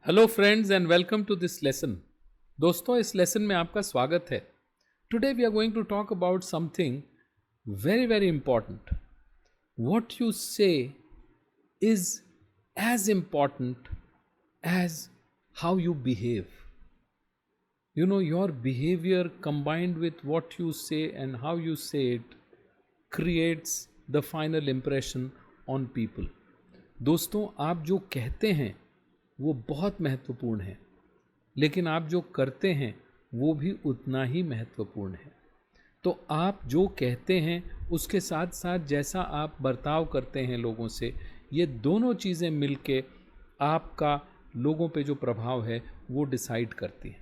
Hello friends and welcome to this lesson. दोस्तों, इस lesson में आपका स्वागत है। Today we are going to talk about something very very important. What you say is as important as how you behave. You know, your behavior combined with what you say and how you say it creates the final impression on people. दोस्तों, आप जो कहते हैं वो बहुत महत्वपूर्ण है, लेकिन आप जो करते हैं वो भी उतना ही महत्वपूर्ण है। तो आप जो कहते हैं उसके साथ साथ जैसा आप बर्ताव करते हैं लोगों से, ये दोनों चीज़ें मिलके आपका लोगों पे जो प्रभाव है वो डिसाइड करती हैं।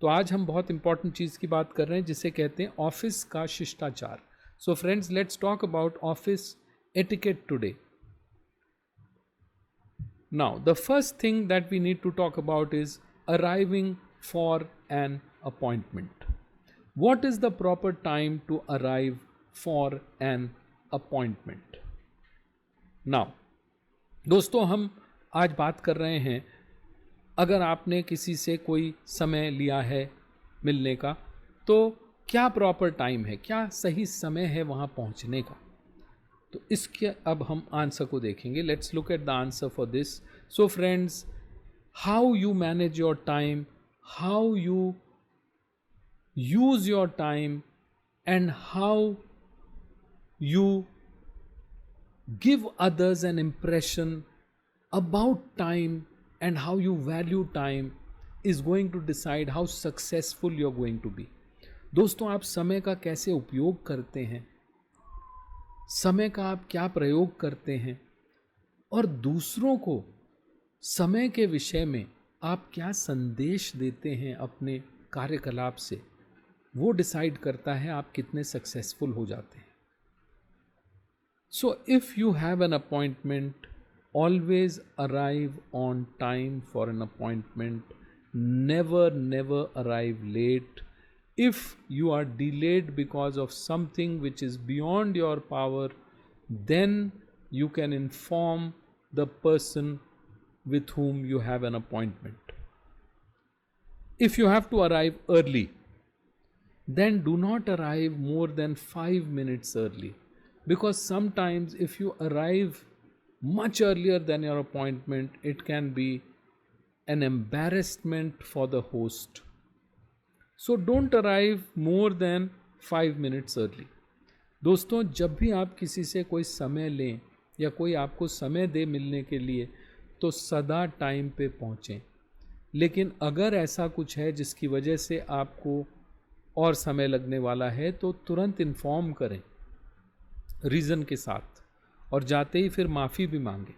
तो आज हम बहुत इंपॉर्टेंट चीज़ की बात कर रहे हैं जिसे कहते हैं ऑफिस का शिष्टाचार। So friends, let's talk about office etiquette today. Now, the first thing that we need to talk about is arriving for an appointment. What is the proper time to arrive for an appointment? Now, दोस्तों, हम आज बात कर रहे हैं, अगर आपने किसी से कोई समय लिया है मिलने का, तो क्या प्रॉपर टाइम है, क्या सही समय है वहाँ पहुँचने का। तो इसके अब हम आंसर को देखेंगे। Let's look at the answer for this. So friends, how you manage your time, how you use your time and how you give others an impression about time and how you value time is going to decide how successful you're going to be. दोस्तों, आप समय का कैसे उपयोग करते हैं, समय का आप क्या प्रयोग करते हैं और दूसरों को समय के विषय में आप क्या संदेश देते हैं अपने कार्यकलाप से, वो डिसाइड करता है आप कितने सक्सेसफुल हो जाते हैं। So if you have an appointment, always arrive on time for an appointment. Never arrive late. If you are delayed because of something which is beyond your power, then you can inform the person with whom you have an appointment. If you have to arrive early, then do not arrive more than 5 minutes early. Because sometimes if you arrive much earlier than your appointment, it can be an embarrassment for the host. So don't arrive more than 5 minutes early. दोस्तों, जब भी आप किसी से कोई समय लें या कोई आपको समय दे मिलने के लिए, तो सदा टाइम पे पहुँचें। लेकिन अगर ऐसा कुछ है जिसकी वजह से आपको और समय लगने वाला है, तो तुरंत इन्फॉर्म करें रीज़न के साथ, और जाते ही फिर माफ़ी भी मांगे।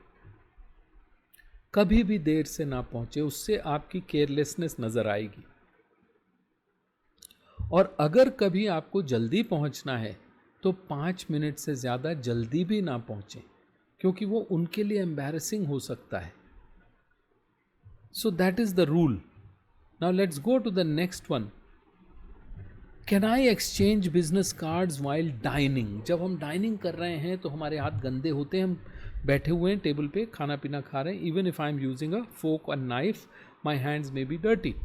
कभी भी देर से ना पहुंचे, उससे आपकी केयरलेसनेस नज़र आएगी। और अगर कभी आपको जल्दी पहुंचना है तो 5 मिनट से ज़्यादा जल्दी भी ना पहुंचें, क्योंकि वो उनके लिए एम्बैरेसिंग हो सकता है। So that is the rule. Now let's go to the next one. Can I exchange business cards while dining. जब हम डाइनिंग कर रहे हैं तो हमारे हाथ गंदे होते हैं, हम बैठे हुए हैं टेबल पे, खाना पीना खा रहे हैं। Even if I am using a fork or knife, my hands may be dirty.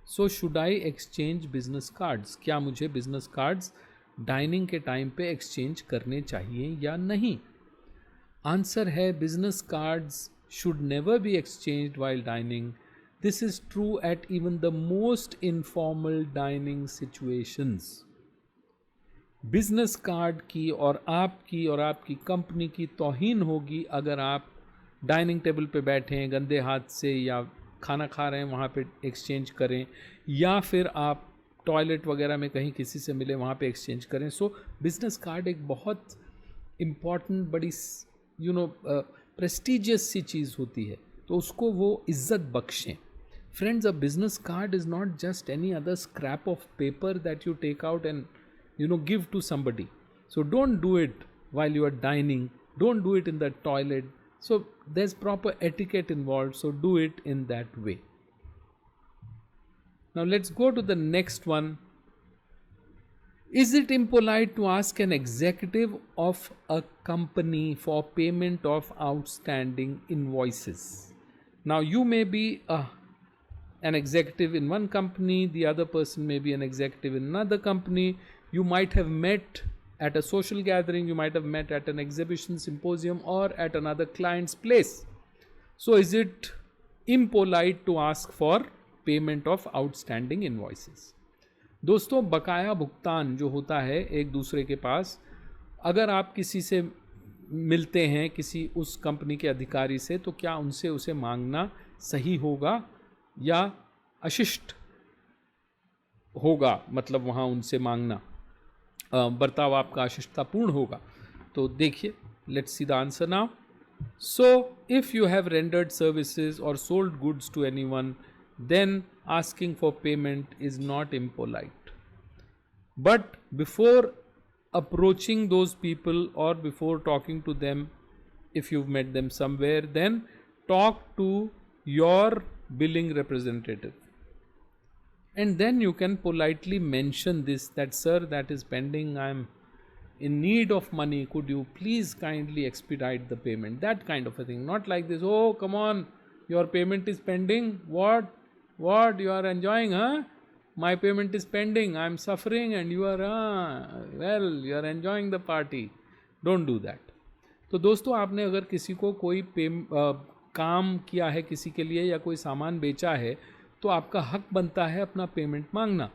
So should I exchange business cards. क्या मुझे बिजनेस कार्ड्स डाइनिंग के टाइम पे एक्सचेंज करने चाहिए या नहीं? आंसर है, business cards should never be exchanged while dining. This is true at even the most informal dining situations. Business card की और आपकी कंपनी की तौहीन होगी अगर आप डाइनिंग टेबल पे बैठे हैं गंदे हाथ से, या खाना खा रहे हैं वहाँ पे एक्सचेंज करें, या फिर आप टॉयलेट वगैरह में कहीं किसी से मिले वहाँ पे एक्सचेंज करें। सो बिजनेस कार्ड एक बहुत इम्पॉर्टेंट, बड़ी प्रेस्टिजियस सी चीज़ होती है, तो उसको वो इज्जत बख्शें। Friends, a business card is not just any other scrap of paper that you take out and give to somebody. So don't do it while you are dining. Don't do it in the toilet. So there's proper etiquette involved. So do it in that way. Now let's go to the next one. Is it impolite to ask an executive of a company for payment of outstanding invoices? Now you may be an executive in one company, the other person may be an executive in another company. You might have met at a social gathering, you might have met at an exhibition, symposium, or at another client's place. So is it impolite to ask for payment of outstanding invoices? दोस्तों, बकाया भुगतान जो होता है एक दूसरे के पास, अगर आप किसी से मिलते हैं, किसी उस कंपनी के अधिकारी से, तो क्या उनसे उसे मांगना सही होगा या अशिष्ट होगा? मतलब वहाँ उनसे मांगना बर्ताव आपका अशिष्टतापूर्ण होगा? तो देखिए, let's see the answer now. So if you have rendered services or sold goods to anyone, then asking for payment is not impolite. But before approaching those people or before talking to them, if you've met them somewhere, then talk to your billing representative, and then you can politely mention this, that sir, that is pending, I am in need of money, could you please kindly expedite the payment? That kind of a thing. Not like this, oh come on, your payment is pending, what you are enjoying, huh? My payment is pending, I am suffering, and you are well, you are enjoying the party. Don't do that. तो दोस्तों, आपने अगर किसी को कोई काम किया है किसी के लिए या कोई सामान बेचा है, तो आपका हक बनता है अपना पेमेंट मांगना.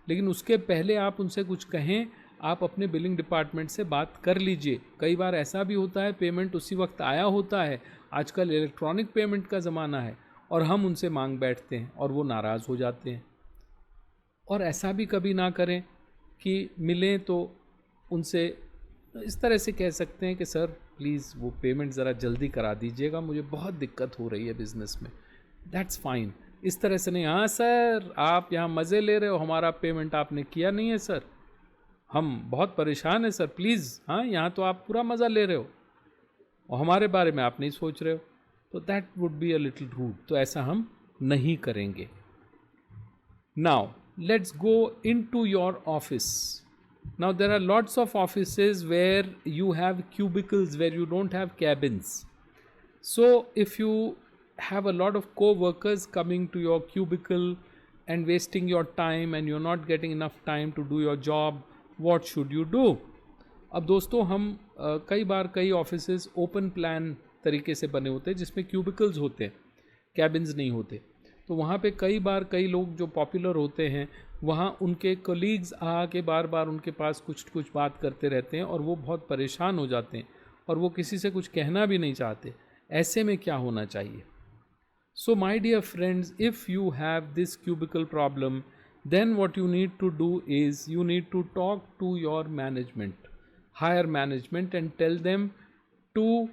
लेकिन उसके पहले आप उनसे कुछ कहें, आप अपने बिलिंग डिपार्टमेंट से बात कर लीजिए. कई बार ऐसा भी होता है पेमेंट उसी वक्त आया होता है, आजकल इलेक्ट्रॉनिक पेमेंट का ज़माना है, और हम उनसे मांग बैठते हैं और वो नाराज़ हो जाते हैं. और ऐसा भी कभी ना करें कि मिलें तो उनसे इस तरह से कह सकते हैं कि सर प्लीज़ वो पेमेंट ज़रा जल्दी करा दीजिएगा, मुझे बहुत दिक्कत हो रही है बिज़नेस में. That's fine. इस तरह से नहीं, हाँ सर आप यहाँ मज़े ले रहे हो, हमारा पेमेंट आपने किया नहीं है सर, हम बहुत परेशान हैं सर, प्लीज़ हाँ यहाँ तो आप पूरा मज़ा ले रहे हो और हमारे बारे में आप नहीं सोच रहे हो. तो that would be a little rude. तो ऐसा हम नहीं करेंगे. Now let's go into your office. Now there are lots of offices where you have cubicles, where you don't have cabins. So if you have a lot of co-workers coming to your cubicle and wasting your time and you're not getting enough time to do your job, what should you do? अब दोस्तों, हम कई बार कई offices open plan तरीके से बने होते हैं जिसमें क्यूबिकल्स होते हैं, कैबिन्स नहीं होते. तो वहाँ पे कई बार कई लोग जो पॉपुलर होते हैं, वहाँ उनके कलीग्स आके बार बार उनके पास कुछ बात करते रहते हैं और वो बहुत परेशान हो जाते हैं और वो किसी से कुछ कहना भी नहीं चाहते. ऐसे में क्या होना चाहिए? So my dear friends, if you have this cubicle problem, then what you need to do is you need to talk to your management, higher management, and tell them to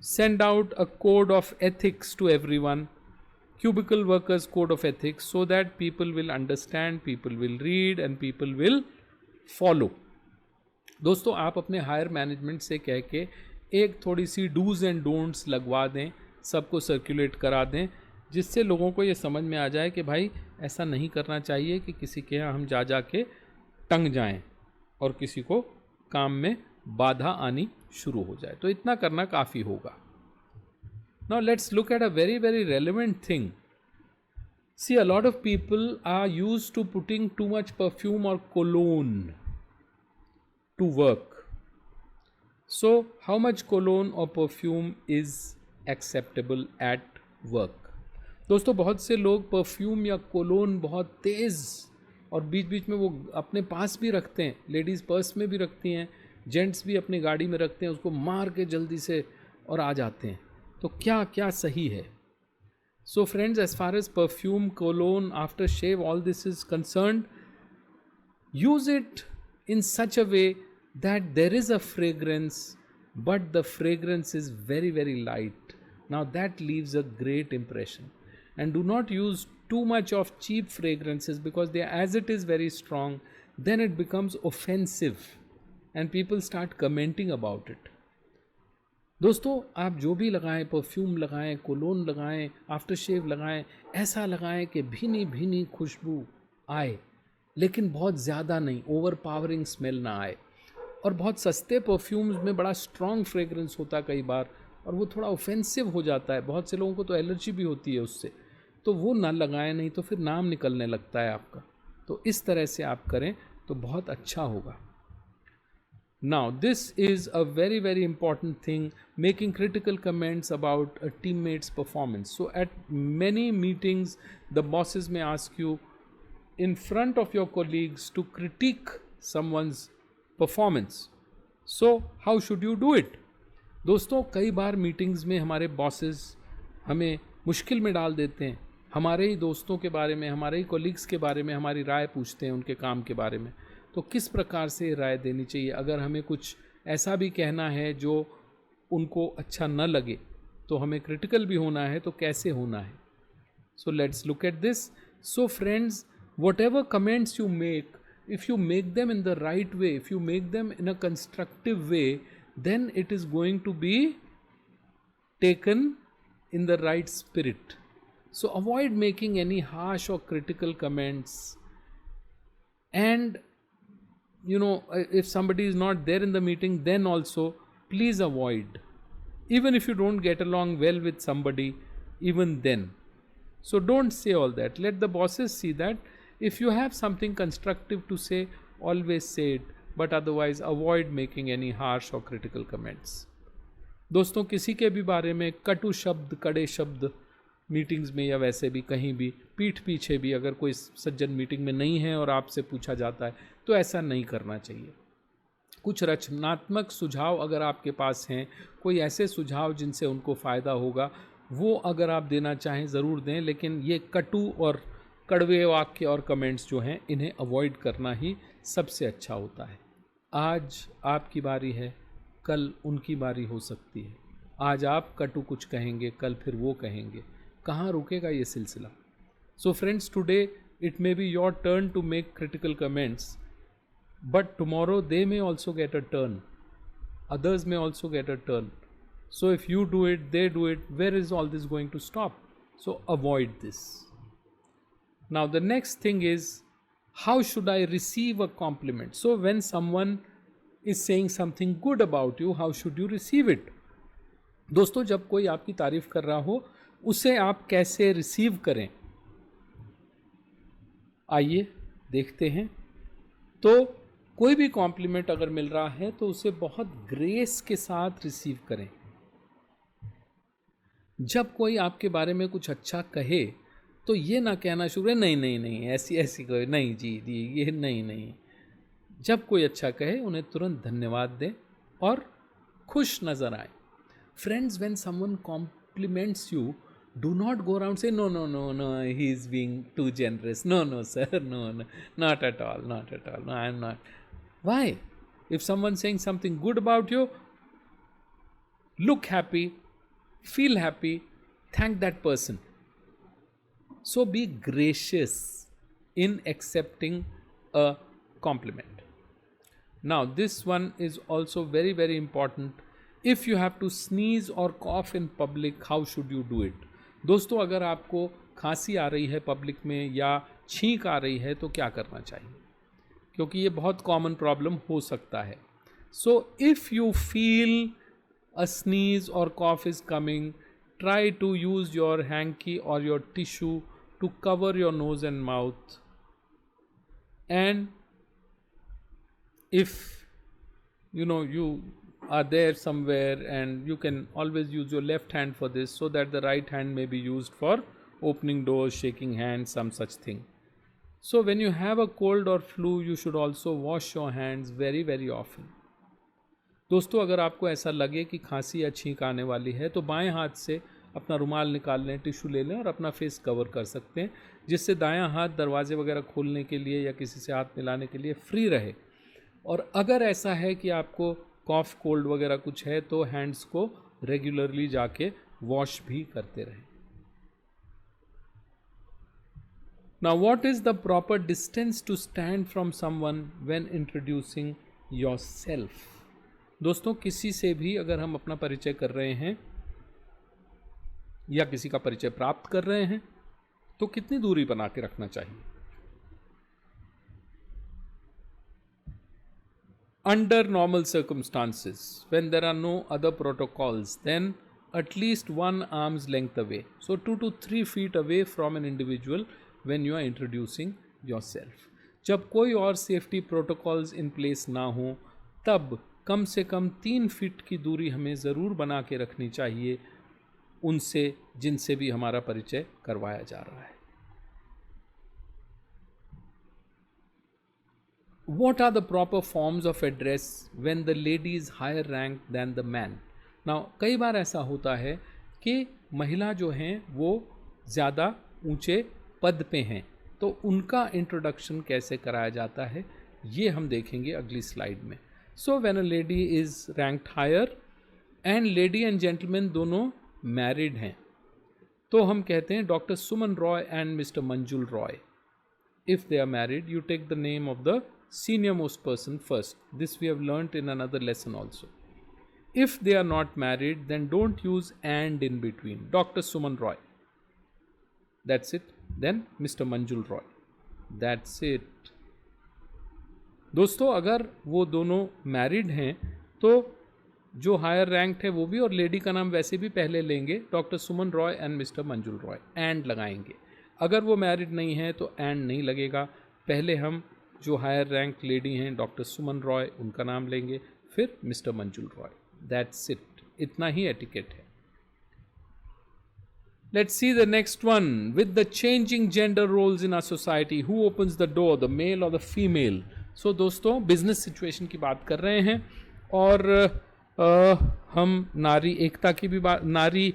send out a code of ethics to everyone, cubicle workers code of ethics, so that people will understand, people will read and people will follow. दोस्तों, आप अपने higher management से कह के एक थोड़ी सी dos and don'ts लगवा दें, सबको सर्कुलेट करा दें, जिससे लोगों को ये समझ में आ जाए कि भाई ऐसा नहीं करना चाहिए कि किसी के यहाँ हम जा के टंग जाएं और किसी को काम में बाधा आनी शुरू हो जाए. तो इतना करना काफ़ी होगा. Now let's look at a very very relevant thing. See, a lot of people are used to putting too much perfume or cologne to work. So how much cologne or perfume is acceptable at work? दोस्तों, बहुत से लोग perfume या colon बहुत तेज़ और बीच बीच में वो अपने पास भी रखते हैं. लेडीज़ पर्स में भी रखती हैं, जेंट्स भी अपनी गाड़ी में रखते हैं, उसको मार के जल्दी से और आ जाते हैं. तो क्या क्या सही है? So friends, as far as perfume, cologne, after shave, all this is concerned, use it in such a way that there is a fragrance, but the fragrance is very very light. Now that leaves a great impression. And do not use too much of cheap fragrances, because they, as it is very strong, then it becomes offensive and people start commenting about it. दोस्तों, आप जो भी लगाएं, perfume लगाएं, colon लगाएं, after shave लगाएं, ऐसा लगाएं कि भीनी भीनी खुशबू आए, लेकिन बहुत ज़्यादा नहीं, ओवर पावरिंग स्मेल ना आए. और बहुत सस्ते परफ्यूम्स में बड़ा स्ट्रॉन्ग फ्रेग्रेंस होता है कई बार, और वो थोड़ा ऑफेंसिव हो जाता है, बहुत से लोगों को तो एलर्जी भी होती है उससे, तो वो ना लगाएं, नहीं तो फिर नाम निकलने लगता है आपका। तो इस तरह से आप करें तो बहुत अच्छा होगा। Now, this is a very, very important thing, making critical comments about a teammate's performance. So, at many meetings, the bosses may ask you in front of your colleagues to critique someone's performance. So, how should you do it? दोस्तों, कई बार meetings में हमारे bosses हमें मुश्किल में डाल देते हैं, हमारे ही दोस्तों के बारे में, हमारे ही कोलीग्स के बारे में हमारी राय पूछते हैं उनके काम के बारे में। तो किस प्रकार से राय देनी चाहिए? अगर हमें कुछ ऐसा भी कहना है जो उनको अच्छा न लगे, तो हमें क्रिटिकल भी होना है, तो कैसे होना है? So let's look at this. So friends, whatever comments you make, if you make them in the right way, if you make them in a constructive way, then it is going to be taken in the right spirit. So avoid making any harsh or critical comments. And if somebody is not there in the meeting, then also please avoid, even if you don't get along well with somebody, even then. So don't say all that. Let the bosses see that if you have something constructive to say, always say it, but otherwise avoid making any harsh or critical comments. दोस्तों, किसी के भी बारे में कटु शब्द, कड़े शब्द मीटिंग्स में या वैसे भी कहीं भी पीठ पीछे भी, अगर कोई सज्जन मीटिंग में नहीं है और आपसे पूछा जाता है, तो ऐसा नहीं करना चाहिए। कुछ रचनात्मक सुझाव अगर आपके पास हैं, कोई ऐसे सुझाव जिनसे उनको फ़ायदा होगा, वो अगर आप देना चाहें ज़रूर दें, लेकिन ये कटु और कड़वे वाक्य और कमेंट्स जो हैं, इन्हें अवॉइड करना ही सबसे अच्छा होता है। आज आपकी बारी है, कल उनकी बारी हो सकती है। आज आप कटु कुछ कहेंगे, कल फिर वो कहेंगे। कहाँ रुकेगा ये सिलसिला? So friends, today it may be your turn to make critical comments, but tomorrow they may also get a turn, others may also get a turn. So if you do it, they do it, where is all this going to stop? So avoid this. Now the next thing is, how should I receive a compliment? So when someone is saying something good about you, how should you receive it? दोस्तों, जब कोई आपकी तारीफ कर रहा हो, उसे आप कैसे रिसीव करें, आइए देखते हैं। तो कोई भी कॉम्प्लीमेंट अगर मिल रहा है तो उसे बहुत ग्रेस के साथ रिसीव करें। जब कोई आपके बारे में कुछ अच्छा कहे तो ये ना कहना शुरू है, नहीं नहीं नहीं ऐसी ऐसी कोई नहीं जी जी ये नहीं नहीं। जब कोई अच्छा कहे उन्हें तुरंत धन्यवाद दें और खुश नज़र आए। Friends, when someone compliments you, do not go around say no no no no he is being too generous, no no sir, no no, not at all, not at all, no I am not. Why? If someone saying something good about you, look happy, feel happy, thank that person. So be gracious in accepting a compliment. Now this one is also very very important. If you have to sneeze or cough in public, how should you do it? दोस्तों, अगर आपको खांसी आ रही है public में या छींक आ रही है तो क्या करना चाहिए? क्योंकि ये बहुत कॉमन प्रॉब्लम हो सकता है। So if you feel a sneeze or cough is coming, try to use your hanky or your tissue to cover your nose and mouth, and if you are there somewhere, and you can always use your left hand for this, so that the right hand may be used for opening doors, shaking hands, some such thing. So when you have a cold or flu, you should also wash your hands very very often. दोस्तों, अगर आपको ऐसा लगे कि खांसी या छींक आने वाली है तो बाएं हाथ से अपना रुमाल निकाल लें, टिश्यू ले लें और अपना फेस कवर कर सकते हैं, जिससे दायां हाथ दरवाजे वगैरह खोलने के लिए या किसी से हाथ मिलाने के लिए फ्री रहे। और अगर ऐसा है कि आपको कॉफ कोल्ड वगैरह कुछ है तो हैंड्स को रेगुलरली जाके वॉश भी करते रहें। Now what is the proper distance to stand from someone when introducing yourself? दोस्तों, किसी से भी अगर हम अपना परिचय कर रहे हैं या किसी का परिचय प्राप्त कर रहे हैं तो कितनी दूरी बना के रखना चाहिए? Under normal circumstances, when there are no other protocols, then at least 1 arm's length away. So 2 to 3 feet away from an individual when you are introducing yourself. जब कोई और सेफ्टी प्रोटोकॉल्स इन प्लेस ना हो तब कम से कम 3 feet की दूरी हमें ज़रूर बना के रखनी चाहिए उनसे जिनसे भी हमारा परिचय करवाया जा रहा है. What are the proper forms of address when the lady is higher ranked than the man? Now, कई बार ऐसा होता है कि महिला जो हैं वो ज़्यादा ऊंचे पद पे हैं, तो उनका इंट्रोडक्शन कैसे कराया जाता है ये हम देखेंगे अगली स्लाइड में. So when a lady is ranked higher and lady and gentleman दोनों मैरिड हैं, तो हम कहते हैं doctor Suman Roy and mister Manjul Roy. If they are married, you take the name of the senior most person first. This we have learnt in another lesson also. If they are not married, then don't use and in between. Dr. Suman Roy. That's it. Then Mr. Manjul Roy. That's it. दोस्तों अगर वो दोनों married हैं तो जो higher ranked है वो भी और लेडी का नाम वैसे भी पहले लेंगे, doctor Suman Roy and mister Manjul Roy, and लगाएंगे. अगर वो मैरिड नहीं है तो एंड नहीं लगेगा. पहले हम जो हायर रैंक लेडी हैं डॉक्टर सुमन रॉय उनका नाम लेंगे, फिर mister Manjul Roy. That's it. इतना ही एटिकेट है. Let's see the next one. With the changing gender roles in our society, who opens the door, the male or the female? So दोस्तों business situation की बात कर रहे हैं और हम नारी एकता की भी बात, नारी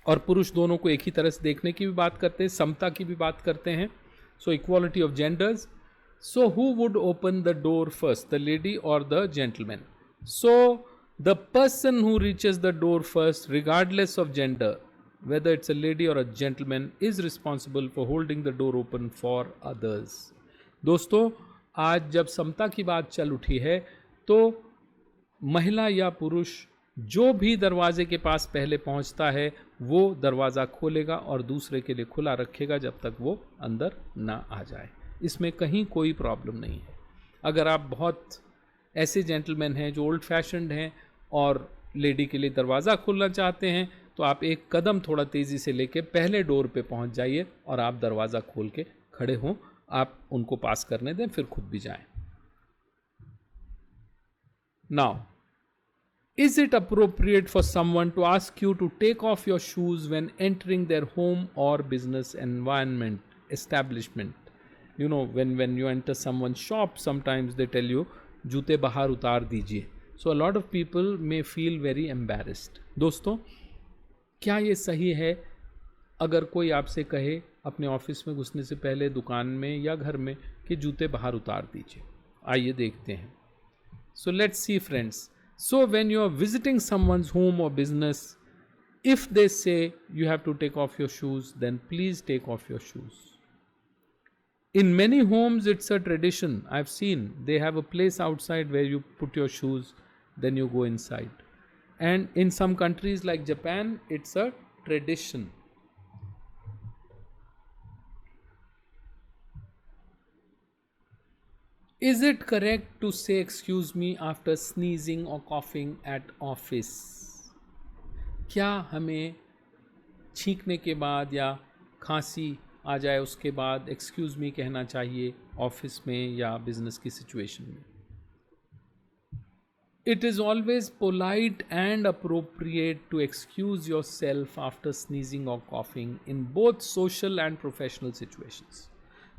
और पुरुष दोनों को एक ही तरह से देखने की भी बात करते हैं, समता की भी बात करते हैं. So equality of genders. So who would open the door first, the lady or the gentleman? So the person who reaches the door first regardless of gender, whether it's a lady or a gentleman, is responsible for holding the door open for others. दोस्तों आज जब समता की बात चल उठी है तो महिला या पुरुष जो भी दरवाजे के पास पहले पहुंचता है वो दरवाज़ा खोलेगा और दूसरे के लिए खुला रखेगा जब तक वो अंदर ना आ जाए. इसमें कहीं कोई प्रॉब्लम नहीं है. अगर आप बहुत ऐसे जेंटलमैन हैं जो ओल्ड फैशन्ड हैं और लेडी के लिए दरवाज़ा खोलना चाहते हैं तो आप एक कदम थोड़ा तेज़ी से लेके पहले डोर पे पहुंच जाइए और आप दरवाज़ा खोल के खड़े हों. आप उनको पास करने दें, फिर खुद भी जाएं. Now, is it appropriate for someone to ask you to take off your shoes when entering their home or business environment, establishment? You know, when you enter someone's shop, sometimes they tell you, जूते बाहर उतार दीजिए. So a lot of people may feel very embarrassed. दोस्तों क्या ये सही है अगर कोई आपसे कहे अपने ऑफिस में घुसने से पहले दुकान में या घर में कि जूते बाहर उतार दीजिए? आइए देखते हैं. So let's see friends. So when you are visiting someone's home or business, if they say you have to take off your shoes, then please take off your shoes. In many homes it's a tradition. I've seen they have a place outside where you put your shoes, then you go inside. And in some countries like Japan, it's a tradition. Is it correct to say excuse me after sneezing or coughing at office? क्या हमें छींकने के बाद या खांसी आ जाए उसके बाद excuse me कहना चाहिए ऑफिस में या बिजनेस की सिचुएशन में? It is always polite and appropriate to excuse yourself after sneezing or coughing in both social and professional situations.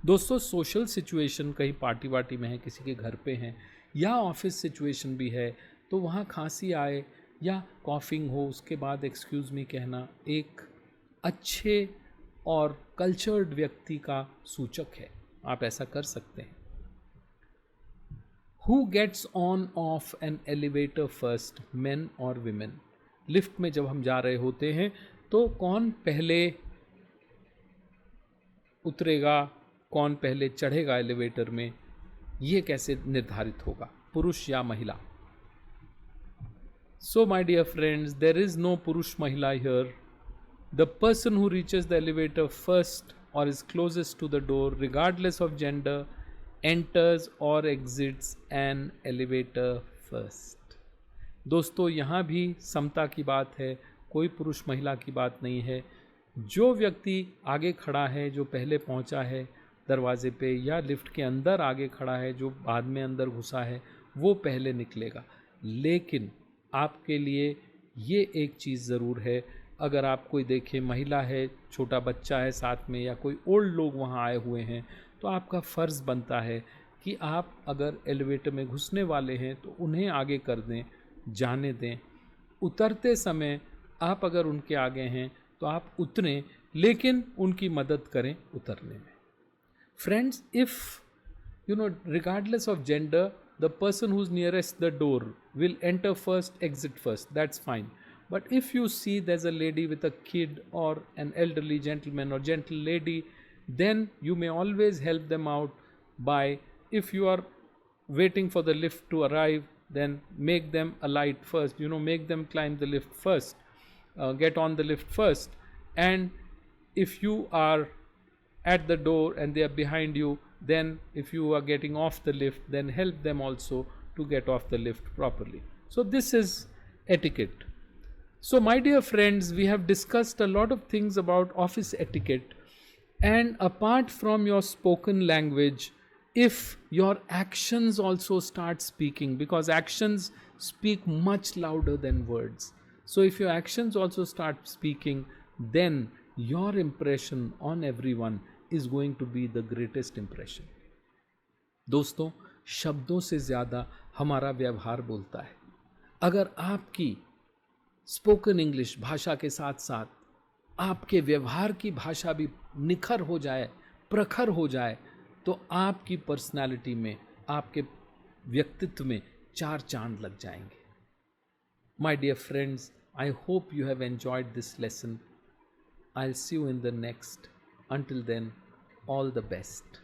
दोस्तों सोशल सिचुएशन कहीं पार्टी वार्टी में है, किसी के घर पे हैं या ऑफिस सिचुएशन भी है तो वहाँ खांसी आए या कॉफिंग हो उसके बाद एक्सक्यूज़ मी कहना एक अच्छे और कल्चर्ड व्यक्ति का सूचक है. आप ऐसा कर सकते हैं. Who gets on off an elevator first, men or women? Lift में जब हम जा रहे होते हैं तो कौन पहले उतरेगा, कौन पहले चढ़ेगा एलिवेटर में, ये कैसे निर्धारित होगा, पुरुष या महिला? So my dear friends, there is no purush mahila here. The person who reaches the elevator first or is closest to the door, regardless of gender, enters or exits an elevator first. दोस्तों यहाँ भी समता की बात है. कोई पुरुष महिला की बात नहीं है। जो व्यक्ति आगे खड़ा है, जो पहले पहुंचा है दरवाजे पे, या लिफ्ट के अंदर आगे खड़ा है, जो बाद में अंदर घुसा है, वो पहले निकलेगा। लेकिन आपके लिए ये एक चीज़ ज़रूर है, अगर आप कोई देखें महिला है, छोटा बच्चा है साथ में, या कोई ओल्ड लोग वहाँ आए हुए हैं, तो आपका फ़र्ज़ बनता है कि आप अगर एलिवेटर में घुसने वाले हैं तो उन्हें आगे कर दें, जाने दें। उतरते समय आप अगर उनके आगे हैं तो आप उतरें, लेकिन उनकी मदद करें उतरने में। Friends, if regardless of gender, the person who's nearest the door will enter first, exit first. That's fine. But if you see there's a lady with a kid or an elderly gentleman or gentle lady, then you may always help them out by, if you are waiting for the lift to arrive, then make them alight first, make them climb the lift first, get on the lift first. And if you are at the door and they are behind you, then if you are getting off the lift, then help them also to get off the lift properly. So this is etiquette. So my dear friends, we have discussed a lot of things about office etiquette, and apart from your spoken language, if your actions also start speaking, because actions speak much louder than words, so if your actions also start speaking, then your impression on everyone is going to be the greatest impression. दोस्तों, शब्दों से ज़्यादा हमारा व्यवहार बोलता है। अगर आपकी स्पोकन इंग्लिश भाषा के साथ साथ आपके व्यवहार की भाषा भी निखर हो जाए, प्रखर हो जाए, तो आपकी पर्सनालिटी में, आपके व्यक्तित्व में 4 चांद लग जाएंगे। My dear friends, I hope you have enjoyed this lesson. I'll see you in the next. Until then, all the best.